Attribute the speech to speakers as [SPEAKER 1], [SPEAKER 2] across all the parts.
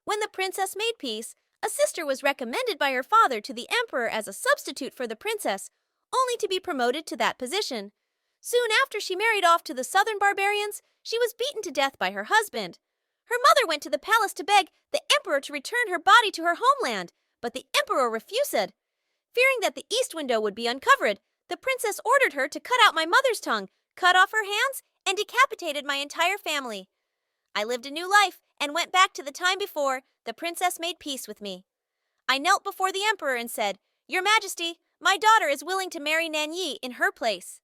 [SPEAKER 1] When the princess made peace, a sister was recommended by her father to the emperor as a substitute for the princess, only to be promoted to that position. Soon after she married off to the southern barbarians, she was beaten to death by her husband. Her mother went to the palace to beg the emperor to return her body to her homeland, but the emperor refused. Fearing that the east window would be uncovered, the princess ordered her to cut out my mother's tongue, cut off her hands, and decapitated my entire family. I lived a new life and went back to the time before the princess made peace with me. I knelt before the emperor and said, "Your Majesty, my daughter is willing to marry Nan Yi in her place."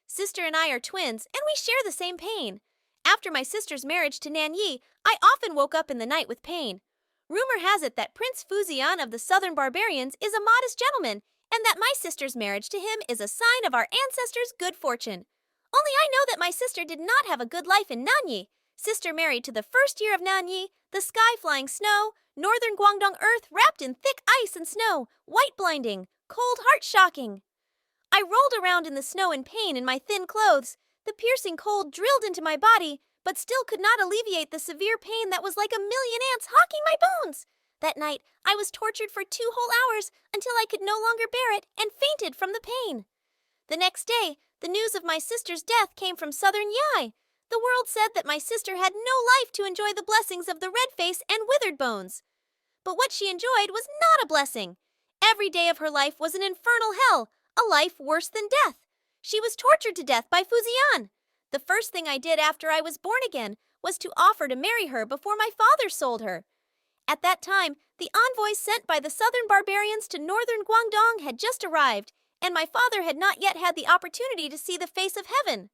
[SPEAKER 1] Sister and I are twins, and we share the same pain. After my sister's marriage to Nan Yi, I often woke up in the night with pain. Rumor has it that Prince Fuzian of the southern barbarians is a modest gentleman, and that my sister's marriage to him is a sign of our ancestors' good fortune. Only I know that my sister did not have a good life in Nanyi. Sister married to the first year of Nanyi, the sky flying snow, northern Guangdong earth wrapped in thick ice and snow, white blinding, cold heart shocking. I rolled around in the snow in pain in my thin clothes. The piercing cold drilled into my body, but still could not alleviate the severe pain that was like a million ants hawking my bones. That night, I was tortured for 2 whole hours until I could no longer bear it and fainted from the pain. The next day, the news of my sister's death came from southern Yai. The world said that my sister had no life to enjoy the blessings of the red face and withered bones. But what she enjoyed was not a blessing. Every day of her life was an infernal hell, a life worse than death. She was tortured to death by Fuzian. The first thing I did after I was born again was to offer to marry her before my father sold her. At that time, the envoys sent by the southern barbarians to northern Guangdong had just arrived, and my father had not yet had the opportunity to see the face of heaven.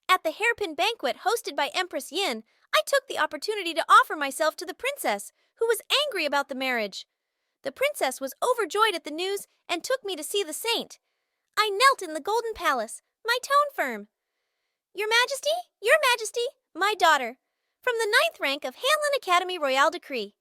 [SPEAKER 1] At the hairpin banquet hosted by Empress Yin, I took the opportunity to offer myself to the princess, who was angry about the marriage. The princess was overjoyed at the news and took me to see the saint. I knelt in the golden palace, my tone firm. Your Majesty, my daughter, from the 9th rank of Hanlin Academy Royale Decree.